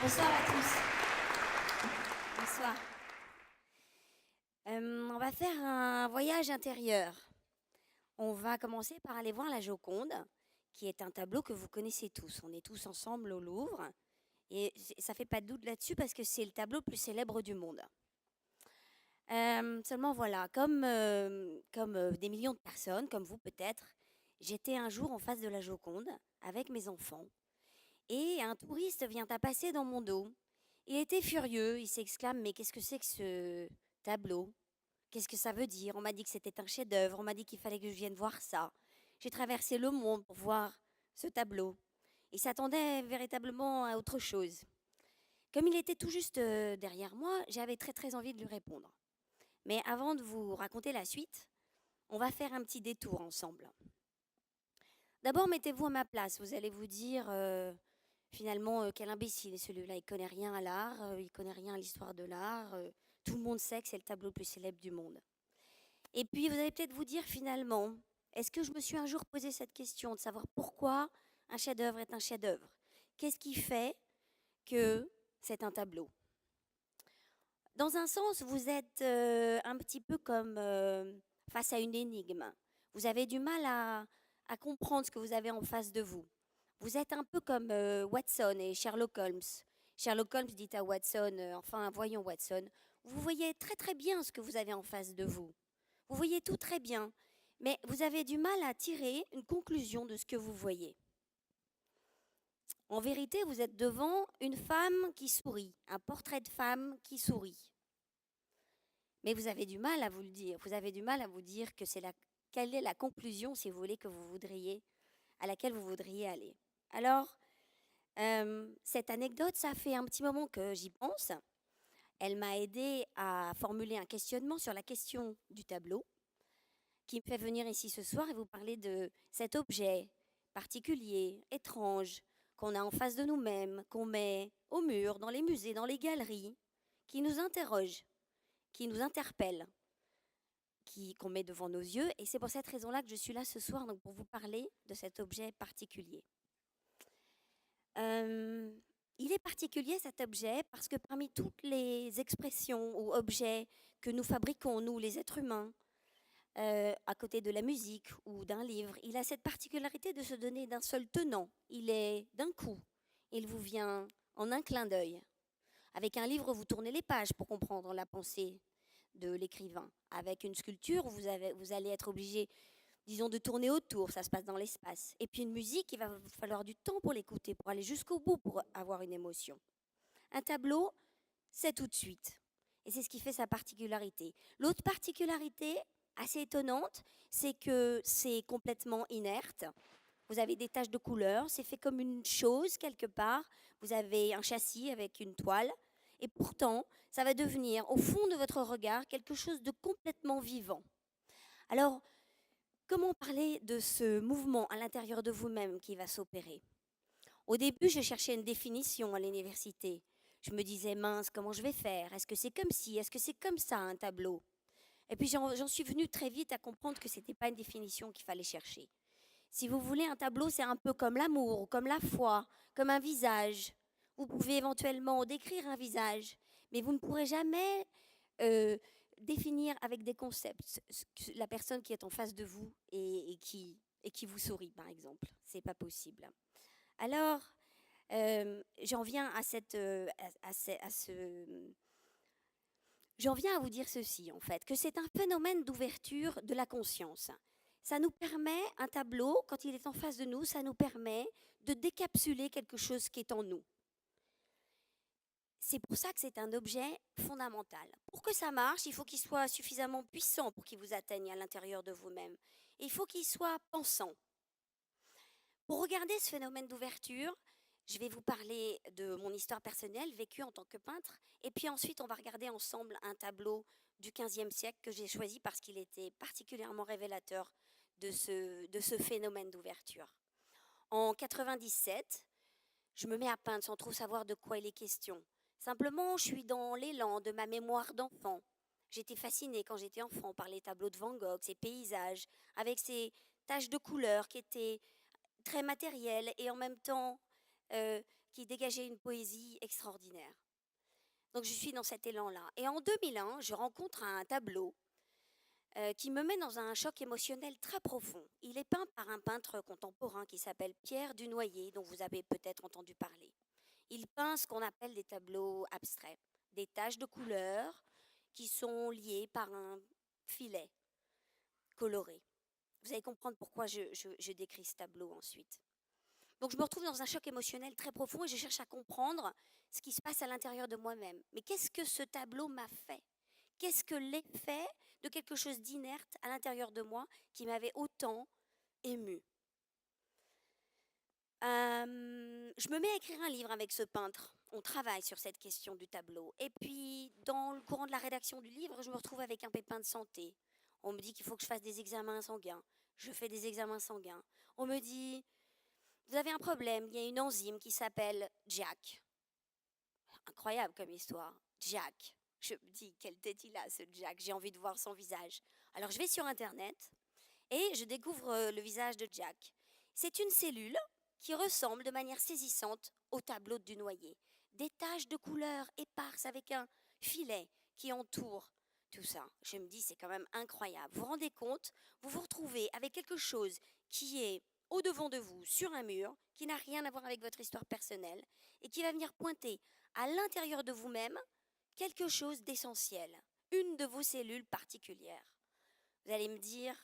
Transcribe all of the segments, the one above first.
Bonsoir à tous. Bonsoir. On va faire un voyage intérieur. On va commencer par aller voir la Joconde, qui est un tableau que vous connaissez tous. On est tous ensemble au Louvre. Et ça fait pas de doute là-dessus parce que c'est le tableau le plus célèbre du monde. Seulement voilà, comme des millions de personnes, comme vous peut-être, j'étais un jour en face de la Joconde avec mes enfants. Et un touriste vient à passer dans mon dos. Il était furieux, il s'exclame: «Mais qu'est-ce que c'est que ce tableau? Qu'est-ce que ça veut dire? On m'a dit que c'était un chef-d'œuvre, on m'a dit qu'il fallait que je vienne voir ça. J'ai traversé le monde pour voir ce tableau.» Il s'attendait véritablement à autre chose. Comme il était tout juste derrière moi, j'avais très très envie de lui répondre. Mais avant de vous raconter la suite, on va faire un petit détour ensemble. D'abord, mettez-vous à ma place. Vous allez vous dire, finalement, quel imbécile est celui-là. Il connaît rien à l'art, il connaît rien à l'histoire de l'art. Tout le monde sait que c'est le tableau le plus célèbre du monde. Et puis, vous allez peut-être vous dire, finalement, est-ce que je me suis un jour posé cette question de savoir pourquoi un chef-d'œuvre est un chef-d'œuvre? Qu'est-ce qui fait que c'est un tableau? Dans un sens, vous êtes un petit peu comme face à une énigme. Vous avez du mal à comprendre ce que vous avez en face de vous. Vous êtes un peu comme Watson et Sherlock Holmes. Sherlock Holmes dit à Watson, enfin, voyons Watson, vous voyez très très bien ce que vous avez en face de vous. Vous voyez tout très bien, mais vous avez du mal à tirer une conclusion de ce que vous voyez. En vérité, vous êtes devant une femme qui sourit, un portrait de femme qui sourit. Mais vous avez du mal à vous le dire. Vous avez du mal à vous dire que quelle est la conclusion, si vous voulez, à laquelle vous voudriez aller. Alors, cette anecdote, ça fait un petit moment que j'y pense. Elle m'a aidé à formuler un questionnement sur la question du tableau, qui me fait venir ici ce soir et vous parler de cet objet particulier, étrange, qu'on a en face de nous-mêmes, qu'on met au mur, dans les musées, dans les galeries, qui nous interroge, qui nous interpelle, qu'on met devant nos yeux. Et c'est pour cette raison-là que je suis là ce soir, donc pour vous parler de cet objet particulier. Il est particulier cet objet parce que parmi toutes les expressions ou objets que nous fabriquons, nous les êtres humains, à côté de la musique ou d'un livre, il a cette particularité de se donner d'un seul tenant. Il est d'un coup, il vous vient en un clin d'œil. Avec un livre, vous tournez les pages pour comprendre la pensée de l'écrivain. Avec une sculpture, vous allez être obligé, disons, de tourner autour, ça se passe dans l'espace. Et puis une musique, il va vous falloir du temps pour l'écouter, pour aller jusqu'au bout, pour avoir une émotion. Un tableau, c'est tout de suite. Et c'est ce qui fait sa particularité. L'autre particularité, assez étonnante, c'est que c'est complètement inerte. Vous avez des taches de couleur, c'est fait comme une chose quelque part. Vous avez un châssis avec une toile. Et pourtant, ça va devenir, au fond de votre regard, quelque chose de complètement vivant. Alors, comment parler de ce mouvement à l'intérieur de vous-même qui va s'opérer? Au début, je cherchais une définition à l'université. Je me disais, mince, comment je vais faire? Est-ce que c'est comme ci? Est-ce que c'est comme ça un tableau? Et puis j'en suis venue très vite à comprendre que ce n'était pas une définition qu'il fallait chercher. Si vous voulez, un tableau, c'est un peu comme l'amour, ou comme la foi, comme un visage. Vous pouvez éventuellement décrire un visage, mais vous ne pourrez jamais euh, définir avec des concepts la personne qui est en face de vous et qui vous sourit, par exemple. C'est pas possible. Alors, j'en viens j'en viens à vous dire ceci, en fait, que c'est un phénomène d'ouverture de la conscience. Ça nous permet, un tableau, quand il est en face de nous, ça nous permet de décapsuler quelque chose qui est en nous. C'est pour ça que c'est un objet fondamental. Pour que ça marche, il faut qu'il soit suffisamment puissant pour qu'il vous atteigne à l'intérieur de vous-même. Il faut qu'il soit pensant. Pour regarder ce phénomène d'ouverture, je vais vous parler de mon histoire personnelle vécue en tant que peintre. Et puis ensuite, on va regarder ensemble un tableau du XVe siècle que j'ai choisi parce qu'il était particulièrement révélateur de ce phénomène d'ouverture. En 97, je me mets à peindre sans trop savoir de quoi il est question. Simplement, je suis dans l'élan de ma mémoire d'enfant. J'étais fascinée quand j'étais enfant par les tableaux de Van Gogh, ces paysages, avec ces taches de couleurs qui étaient très matérielles et en même temps euh, qui dégageait une poésie extraordinaire. Donc je suis dans cet élan-là. Et en 2001, je rencontre un tableau qui me met dans un choc émotionnel très profond. Il est peint par un peintre contemporain qui s'appelle Pierre Dunoyer, dont vous avez peut-être entendu parler. Il peint ce qu'on appelle des tableaux abstraits, des taches de couleurs qui sont liées par un filet coloré. Vous allez comprendre pourquoi je décris ce tableau ensuite. Donc je me retrouve dans un choc émotionnel très profond et je cherche à comprendre ce qui se passe à l'intérieur de moi-même. Mais qu'est-ce que ce tableau m'a fait? Qu'est-ce que l'effet de quelque chose d'inerte à l'intérieur de moi qui m'avait autant ému? Je me mets à écrire un livre avec ce peintre. On travaille sur cette question du tableau. Et puis, dans le courant de la rédaction du livre, je me retrouve avec un pépin de santé. On me dit qu'il faut que je fasse des examens sanguins. Je fais des examens sanguins. On me dit, vous avez un problème, il y a une enzyme qui s'appelle Jack. Incroyable comme histoire. Jack. Je me dis, quelle tête il a, ce Jack. J'ai envie de voir son visage. Alors, je vais sur Internet et je découvre le visage de Jack. C'est une cellule qui ressemble de manière saisissante au tableau du noyer. Des taches de couleur éparses avec un filet qui entoure tout ça. Je me dis, c'est quand même incroyable. Vous vous rendez compte? Vous vous retrouvez avec quelque chose qui est au-devant de vous, sur un mur, qui n'a rien à voir avec votre histoire personnelle, et qui va venir pointer à l'intérieur de vous-même quelque chose d'essentiel, une de vos cellules particulières. Vous allez me dire,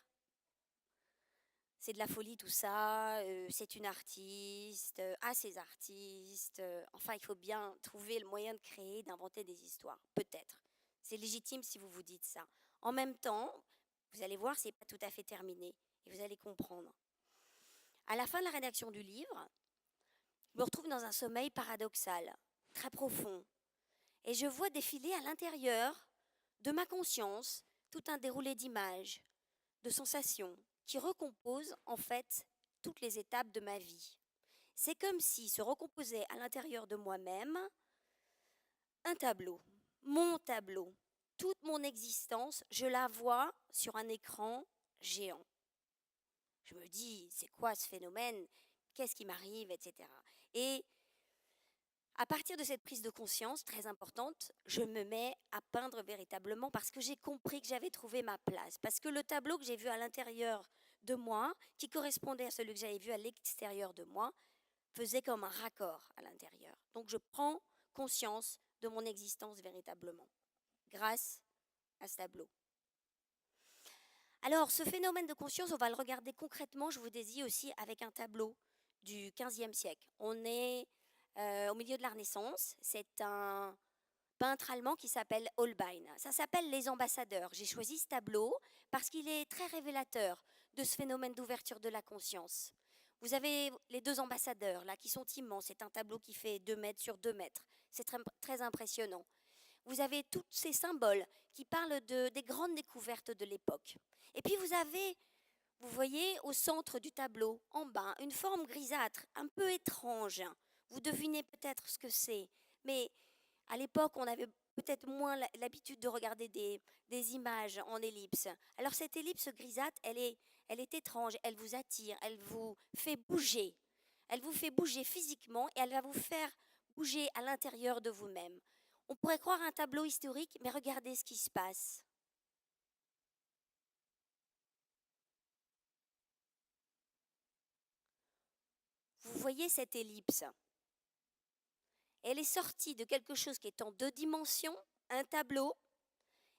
c'est de la folie tout ça, c'est une artiste, ces artistes, enfin il faut bien trouver le moyen de créer, d'inventer des histoires, peut-être. C'est légitime si vous vous dites ça. En même temps, vous allez voir, c'est pas tout à fait terminé, et vous allez comprendre. À la fin de la rédaction du livre, je me retrouve dans un sommeil paradoxal, très profond, et je vois défiler à l'intérieur de ma conscience tout un déroulé d'images, de sensations, qui recompose en fait toutes les étapes de ma vie. C'est comme si se recomposait à l'intérieur de moi-même un tableau, mon tableau. Toute mon existence, je la vois sur un écran géant. Je me dis, c'est quoi ce phénomène? Qu'est-ce qui m'arrive, etc. Et à partir de cette prise de conscience très importante, je me mets à peindre véritablement parce que j'ai compris que j'avais trouvé ma place. Parce que le tableau que j'ai vu à l'intérieur de moi, qui correspondait à celui que j'avais vu à l'extérieur de moi, faisait comme un raccord à l'intérieur. Donc je prends conscience de mon existence véritablement, grâce à ce tableau. Alors ce phénomène de conscience, on va le regarder concrètement, je vous dis aussi, avec un tableau du XVe siècle. On est au milieu de la Renaissance. C'est un peintre allemand qui s'appelle Holbein. Ça s'appelle Les Ambassadeurs. J'ai choisi ce tableau parce qu'il est très révélateur de ce phénomène d'ouverture de la conscience. Vous avez les deux ambassadeurs là qui sont immenses. C'est un tableau qui fait 2 mètres sur 2 mètres. C'est très, très impressionnant. Vous avez tous ces symboles qui parlent des grandes découvertes de l'époque. Et puis vous voyez au centre du tableau, en bas, une forme grisâtre, un peu étrange. Vous devinez peut-être ce que c'est, mais à l'époque, on avait peut-être moins l'habitude de regarder des images en ellipse. Alors cette ellipse grisâtre, elle est étrange, elle vous attire, elle vous fait bouger. Elle vous fait bouger physiquement et elle va vous faire bouger à l'intérieur de vous-même. On pourrait croire un tableau historique, mais regardez ce qui se passe. Vous voyez cette ellipse. Elle est sortie de quelque chose qui est en 2 dimensions, un tableau,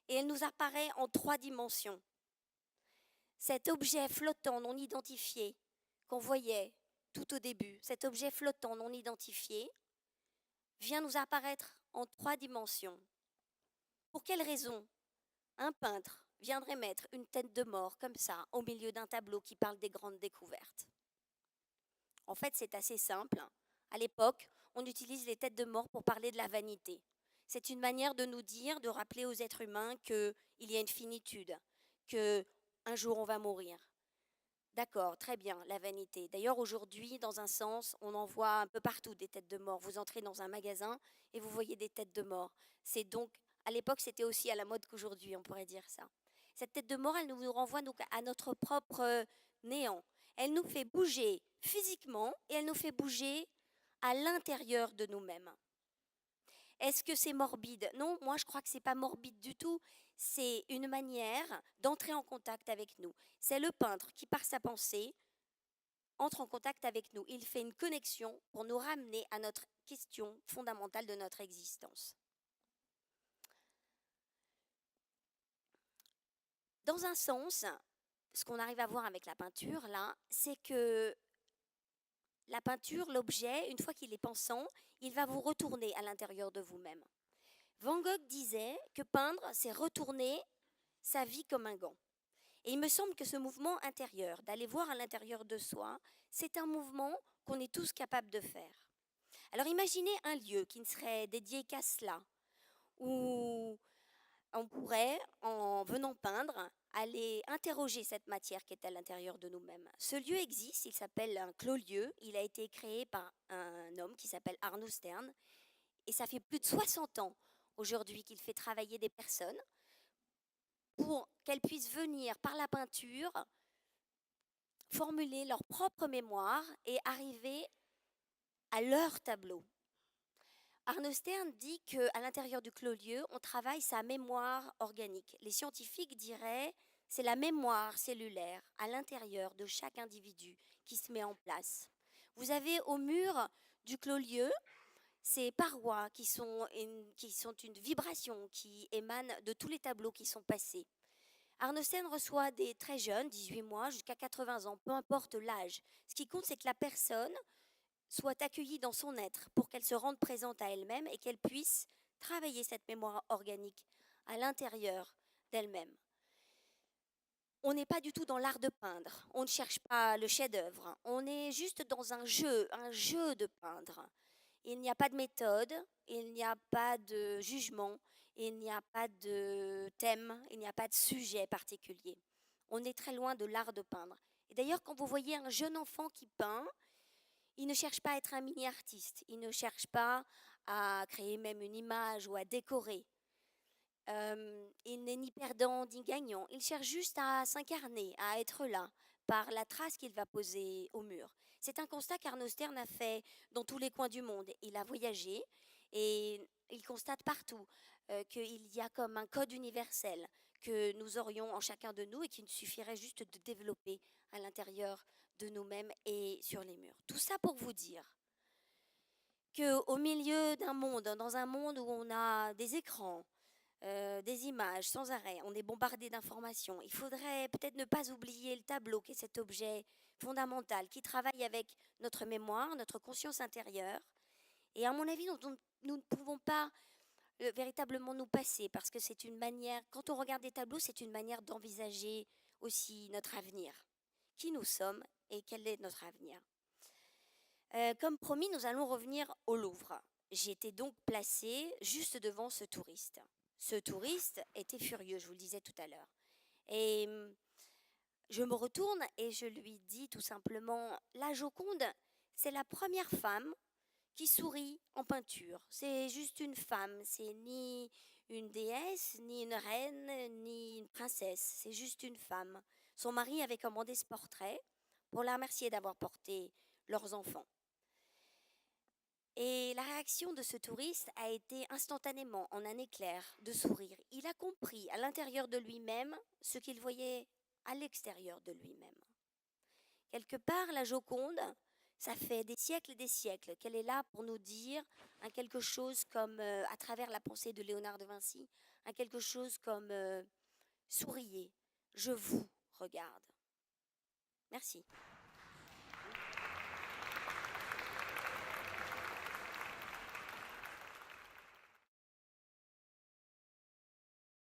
et elle nous apparaît en 3 dimensions. Cet objet flottant non identifié qu'on voyait tout au début, cet objet flottant non identifié, vient nous apparaître en 3 dimensions. Pour quelle raison un peintre viendrait mettre une tête de mort comme ça au milieu d'un tableau qui parle des grandes découvertes? En fait, c'est assez simple. À l'époque, on utilise les têtes de mort pour parler de la vanité. C'est une manière de nous dire, de rappeler aux êtres humains qu'il y a une finitude, qu'un jour on va mourir. D'accord, très bien, la vanité. D'ailleurs, aujourd'hui, dans un sens, on en voit un peu partout des têtes de mort. Vous entrez dans un magasin et vous voyez des têtes de mort. C'est donc, à l'époque, c'était aussi à la mode qu'aujourd'hui, on pourrait dire ça. Cette tête de mort, elle nous renvoie donc à notre propre néant. Elle nous fait bouger physiquement et elle nous fait bouger à l'intérieur de nous-mêmes. Est-ce que c'est morbide? Non, moi je crois que c'est pas morbide du tout. C'est une manière d'entrer en contact avec nous. C'est le peintre qui, par sa pensée, entre en contact avec nous. Il fait une connexion pour nous ramener à notre question fondamentale de notre existence. Dans un sens, ce qu'on arrive à voir avec la peinture, là, c'est que la peinture, l'objet, une fois qu'il est pensant, il va vous retourner à l'intérieur de vous-même. Van Gogh disait que peindre, c'est retourner sa vie comme un gant. Et il me semble que ce mouvement intérieur, d'aller voir à l'intérieur de soi, c'est un mouvement qu'on est tous capables de faire. Alors imaginez un lieu qui ne serait dédié qu'à cela, où on pourrait, en venant peindre, aller interroger cette matière qui est à l'intérieur de nous-mêmes. Ce lieu existe, il s'appelle un clos-lieu, il a été créé par un homme qui s'appelle Arno Stern, et ça fait plus de 60 ans aujourd'hui qu'il fait travailler des personnes pour qu'elles puissent venir par la peinture formuler leur propre mémoire et arriver à leur tableau. Arno Stern dit qu'à l'intérieur du clos-lieu, on travaille sa mémoire organique. Les scientifiques diraient c'est la mémoire cellulaire à l'intérieur de chaque individu qui se met en place. Vous avez au mur du clos-lieu ces parois qui sont une vibration qui émane de tous les tableaux qui sont passés. Arno Stern reçoit des très jeunes, 18 mois, jusqu'à 80 ans, peu importe l'âge. Ce qui compte, c'est que la personne soit accueillie dans son être pour qu'elle se rende présente à elle-même et qu'elle puisse travailler cette mémoire organique à l'intérieur d'elle-même. On n'est pas du tout dans l'art de peindre, on ne cherche pas le chef-d'œuvre, on est juste dans un jeu de peindre. Il n'y a pas de méthode, il n'y a pas de jugement, il n'y a pas de thème, il n'y a pas de sujet particulier. On est très loin de l'art de peindre. Et d'ailleurs, quand vous voyez un jeune enfant qui peint, il ne cherche pas à être un mini-artiste, il ne cherche pas à créer même une image ou à décorer. Il n'est ni perdant ni gagnant, il cherche juste à s'incarner, à être là, par la trace qu'il va poser au mur. C'est un constat qu'Arno Stern a fait dans tous les coins du monde. Il a voyagé et il constate partout qu'il y a comme un code universel que nous aurions en chacun de nous et qu'il suffirait juste de développer à l'intérieur de nous-mêmes et sur les murs. Tout ça pour vous dire qu'au milieu d'un monde, dans un monde où on a des écrans, des images sans arrêt, on est bombardé d'informations. Il faudrait peut-être ne pas oublier le tableau, qui est cet objet fondamental, qui travaille avec notre mémoire, notre conscience intérieure, et à mon avis, dont nous ne pouvons pas véritablement nous passer, parce que c'est une manière, quand on regarde des tableaux, c'est une manière d'envisager aussi notre avenir. Qui nous sommes et quel est notre avenir. Comme promis, nous allons revenir au Louvre. J'étais donc placée juste devant ce touriste. Ce touriste était furieux, je vous le disais tout à l'heure. Et je me retourne et je lui dis tout simplement, la Joconde, c'est la première femme qui sourit en peinture. C'est juste une femme, c'est ni une déesse, ni une reine, ni une princesse, c'est juste une femme. Son mari avait commandé ce portrait pour la remercier d'avoir porté leurs enfants. Et la réaction de ce touriste a été instantanément, en un éclair, de sourire. Il a compris à l'intérieur de lui-même ce qu'il voyait à l'extérieur de lui-même. Quelque part, la Joconde, ça fait des siècles et des siècles qu'elle est là pour nous dire un quelque chose comme, à travers la pensée de Léonard de Vinci, un quelque chose comme souriez, je vous regarde. Merci.